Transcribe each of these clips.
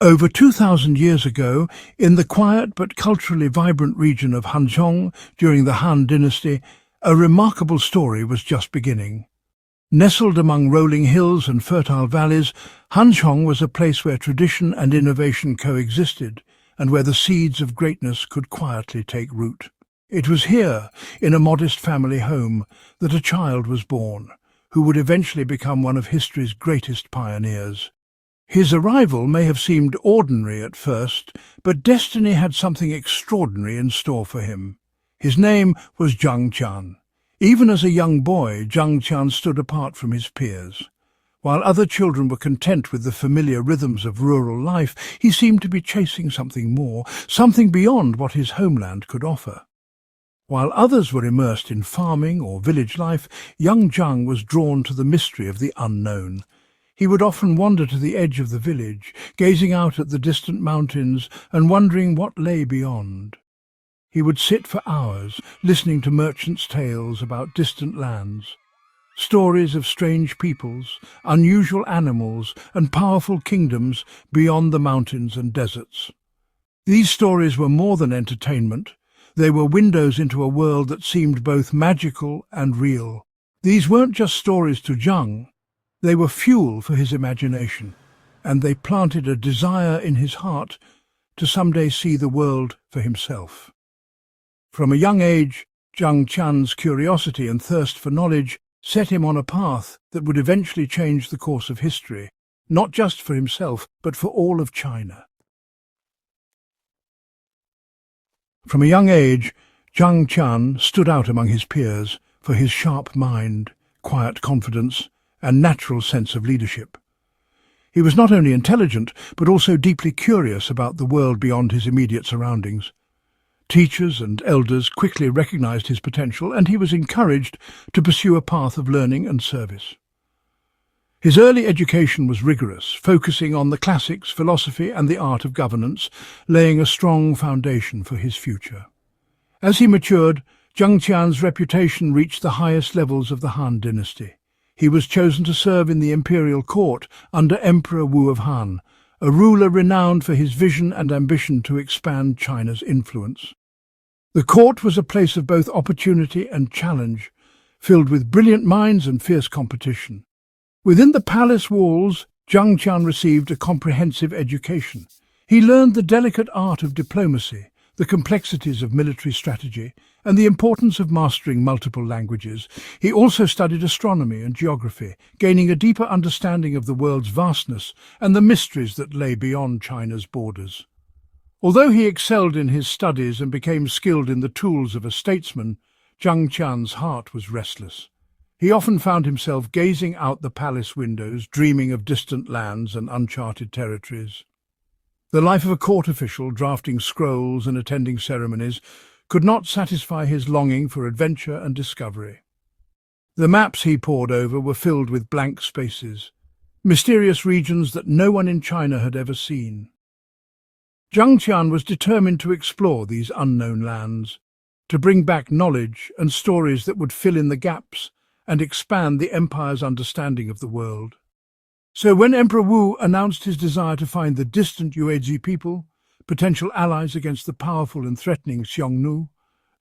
Over 2,000 years ago, in the quiet but culturally vibrant region of Hanzhong during the Han Dynasty, a remarkable story was just beginning. Nestled among rolling hills and fertile valleys, Hanzhong was a place where tradition and innovation coexisted, and where the seeds of greatness could quietly take root. It was here, in a modest family home, that a child was born, who would eventually become one of history's greatest pioneers. His arrival may have seemed ordinary at first, but destiny had something extraordinary in store for him. His name was Zhang Qian. Even as a young boy, Zhang Qian stood apart from his peers. While other children were content with the familiar rhythms of rural life, he seemed to be chasing something more, something beyond what his homeland could offer. While others were immersed in farming or village life, young Zhang was drawn to the mystery of the unknown. He would often wander to the edge of the village, gazing out at the distant mountains and wondering what lay beyond. He would sit for hours, listening to merchants' tales about distant lands, stories of strange peoples, unusual animals, and powerful kingdoms beyond the mountains and deserts. These stories were more than entertainment. They were windows into a world that seemed both magical and real. These weren't just stories to Zhang. They were fuel for his imagination, and they planted a desire in his heart to someday see the world for himself. From a young age, Zhang Qian's curiosity and thirst for knowledge set him on a path that would eventually change the course of history, not just for himself, but for all of China. From a young age, Zhang Qian stood out among his peers for his sharp mind, quiet confidence, and natural sense of leadership. He was not only intelligent, but also deeply curious about the world beyond his immediate surroundings. Teachers and elders quickly recognized his potential, and he was encouraged to pursue a path of learning and service. His early education was rigorous, focusing on the classics, philosophy, and the art of governance, laying a strong foundation for his future. As he matured, Zhang Qian's reputation reached the highest levels of the Han Dynasty. He was chosen to serve in the imperial court under Emperor Wu of Han, a ruler renowned for his vision and ambition to expand China's influence. The court was a place of both opportunity and challenge, filled with brilliant minds and fierce competition. Within the palace walls, Zhang Qian received a comprehensive education. He learned the delicate art of diplomacy, the complexities of military strategy, and the importance of mastering multiple languages. He also studied astronomy and geography, gaining a deeper understanding of the world's vastness and the mysteries that lay beyond China's borders. Although he excelled in his studies and became skilled in the tools of a statesman, Zhang Qian's heart was restless. He often found himself gazing out the palace windows, dreaming of distant lands and uncharted territories. The life of a court official, drafting scrolls and attending ceremonies, could not satisfy his longing for adventure and discovery. The maps he pored over were filled with blank spaces, mysterious regions that no one in China had ever seen. Zhang Qian was determined to explore these unknown lands, to bring back knowledge and stories that would fill in the gaps and expand the empire's understanding of the world. So when Emperor Wu announced his desire to find the distant Yuezhi people, potential allies against the powerful and threatening Xiongnu,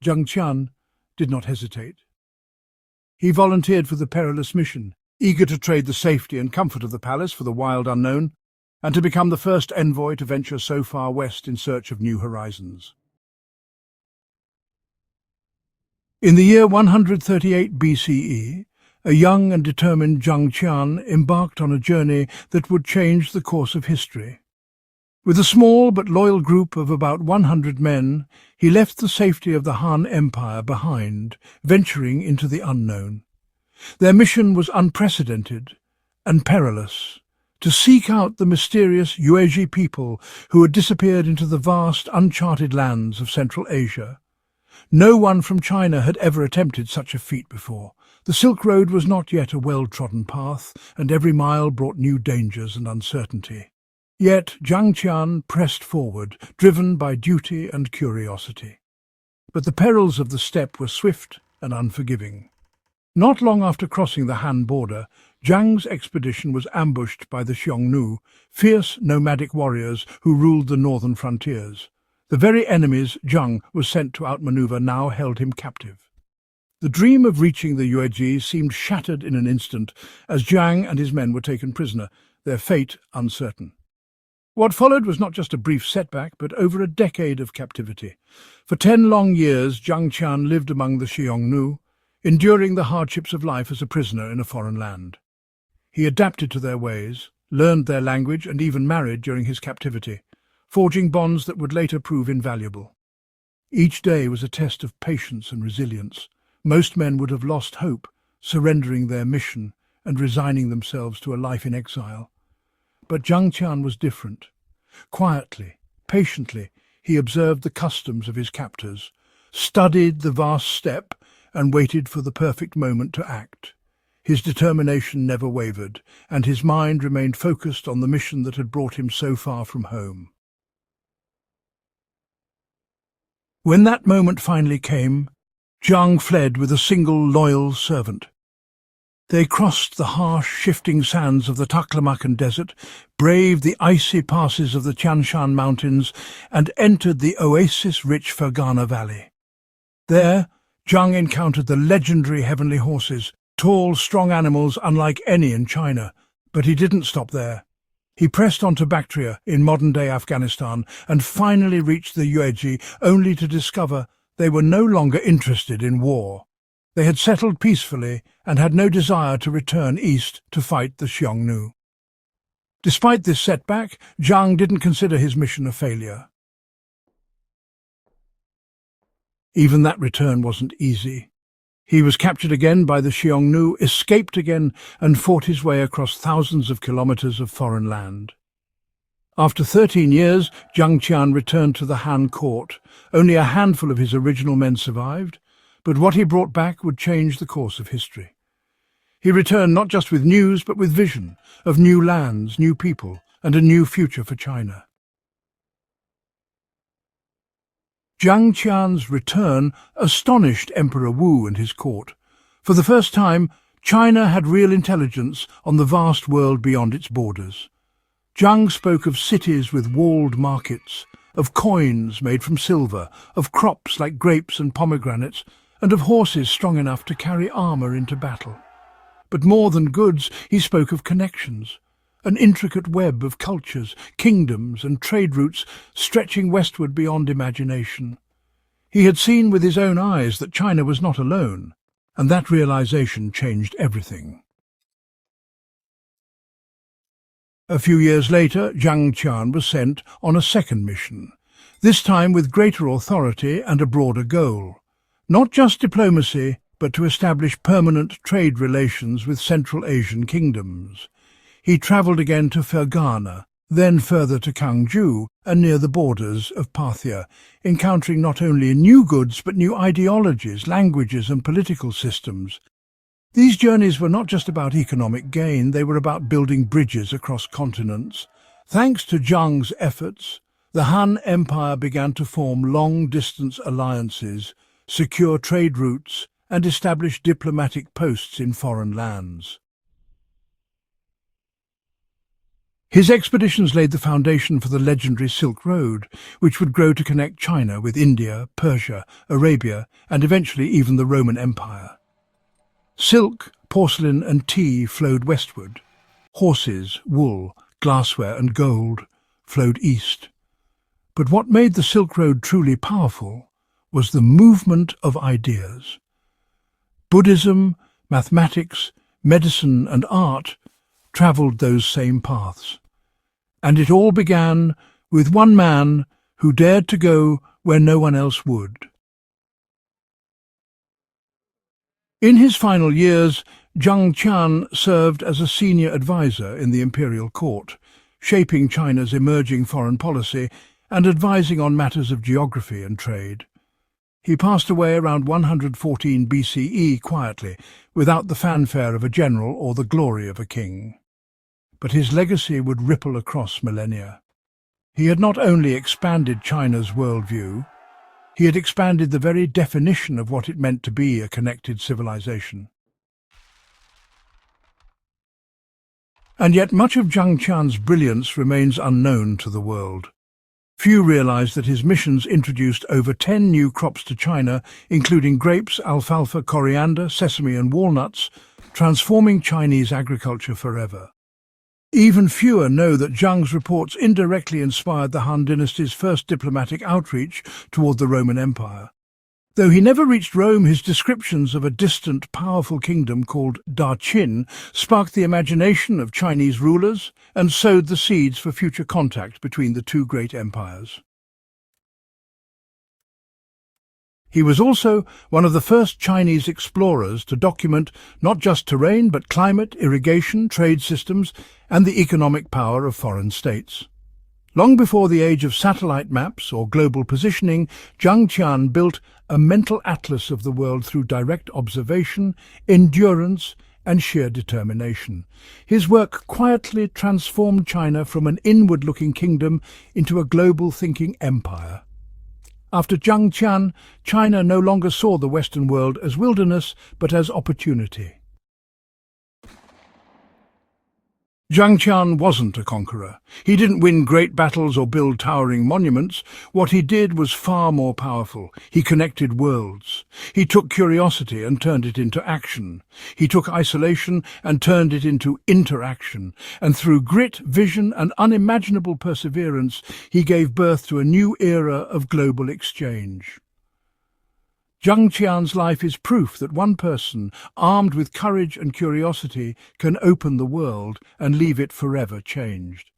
Zhang Qian did not hesitate. He volunteered for the perilous mission, eager to trade the safety and comfort of the palace for the wild unknown, and to become the first envoy to venture so far west in search of new horizons. In the year 138 BCE, a young and determined Zhang Qian embarked on a journey that would change the course of history. With a small but loyal group of about 100 men, he left the safety of the Han Empire behind, venturing into the unknown. Their mission was unprecedented and perilous, to seek out the mysterious Yuezhi people who had disappeared into the vast, uncharted lands of Central Asia. No one from China had ever attempted such a feat before. The Silk Road was not yet a well-trodden path, and every mile brought new dangers and uncertainty. Yet Zhang Qian pressed forward, driven by duty and curiosity. But the perils of the steppe were swift and unforgiving. Not long after crossing the Han border, Zhang's expedition was ambushed by the Xiongnu, fierce nomadic warriors who ruled the northern frontiers. The very enemies Zhang was sent to outmaneuver now held him captive. The dream of reaching the Yuezhi seemed shattered in an instant as Zhang and his men were taken prisoner, their fate uncertain. What followed was not just a brief setback, but over a decade of captivity. For 10 long years, Zhang Qian lived among the Xiongnu, enduring the hardships of life as a prisoner in a foreign land. He adapted to their ways, learned their language, and even married during his captivity, forging bonds that would later prove invaluable. Each day was a test of patience and resilience. Most men would have lost hope, surrendering their mission and resigning themselves to a life in exile. But Zhang Qian was different. Quietly, patiently, he observed the customs of his captors, studied the vast steppe, and waited for the perfect moment to act. His determination never wavered, and his mind remained focused on the mission that had brought him so far from home. When that moment finally came, Zhang fled with a single loyal servant. They crossed the harsh, shifting sands of the Taklamakan Desert, braved the icy passes of the Tianshan Mountains, and entered the oasis-rich Fergana Valley. There, Zhang encountered the legendary heavenly horses, tall, strong animals unlike any in China. But he didn't stop there. He pressed on to Bactria in modern-day Afghanistan and finally reached the Yuezhi, only to discover they were no longer interested in war. They had settled peacefully and had no desire to return east to fight the Xiongnu. Despite this setback, Zhang didn't consider his mission a failure. Even that return wasn't easy. He was captured again by the Xiongnu, escaped again, and fought his way across thousands of kilometers of foreign land. After 13 years, Zhang Qian returned to the Han court. Only a handful of his original men survived, but what he brought back would change the course of history. He returned not just with news, but with vision of new lands, new people, and a new future for China. Zhang Qian's return astonished Emperor Wu and his court. For the first time, China had real intelligence on the vast world beyond its borders. Zhang spoke of cities with walled markets, of coins made from silver, of crops like grapes and pomegranates, and of horses strong enough to carry armor into battle. But more than goods, he spoke of connections, an intricate web of cultures, kingdoms, and trade routes stretching westward beyond imagination. He had seen with his own eyes that China was not alone, and that realization changed everything. A few years later, Zhang Qian was sent on a second mission, this time with greater authority and a broader goal. Not just diplomacy, but to establish permanent trade relations with Central Asian kingdoms. He travelled again to Fergana, then further to Kangju and near the borders of Parthia, encountering not only new goods but new ideologies, languages and political systems. These journeys were not just about economic gain, they were about building bridges across continents. Thanks to Zhang's efforts, the Han Empire began to form long-distance alliances, secure trade routes, and establish diplomatic posts in foreign lands. His expeditions laid the foundation for the legendary Silk Road, which would grow to connect China with India, Persia, Arabia, and eventually even the Roman Empire. Silk, porcelain and tea flowed westward. Horses, wool, glassware and gold flowed east. But what made the Silk Road truly powerful was the movement of ideas. Buddhism, mathematics, medicine and art travelled those same paths. And it all began with one man who dared to go where no one else would. In his final years, Zhang Qian served as a senior advisor in the imperial court, shaping China's emerging foreign policy and advising on matters of geography and trade. He passed away around 114 BCE quietly, without the fanfare of a general or the glory of a king. But his legacy would ripple across millennia. He had not only expanded China's worldview, he had expanded the very definition of what it meant to be a connected civilization. And yet much of Zhang Qian's brilliance remains unknown to the world. Few realize that his missions introduced over 10 new crops to China, including grapes, alfalfa, coriander, sesame and walnuts, transforming Chinese agriculture forever. Even fewer know that Zhang's reports indirectly inspired the Han dynasty's first diplomatic outreach toward the Roman Empire. Though he never reached Rome, his descriptions of a distant, powerful kingdom called Qin sparked the imagination of Chinese rulers and sowed the seeds for future contact between the two great empires. He was also one of the first Chinese explorers to document not just terrain but climate, irrigation, trade systems, and the economic power of foreign states. Long before the age of satellite maps or global positioning, Zhang Qian built a mental atlas of the world through direct observation, endurance, and sheer determination. His work quietly transformed China from an inward-looking kingdom into a global-thinking empire. After Zhang Qian, China no longer saw the Western world as wilderness, but as opportunity. Zhang Qian wasn't a conqueror. He didn't win great battles or build towering monuments. What he did was far more powerful. He connected worlds. He took curiosity and turned it into action. He took isolation and turned it into interaction. And through grit, vision, and unimaginable perseverance, he gave birth to a new era of global exchange. Zhang Qian's life is proof that one person, armed with courage and curiosity, can open the world and leave it forever changed.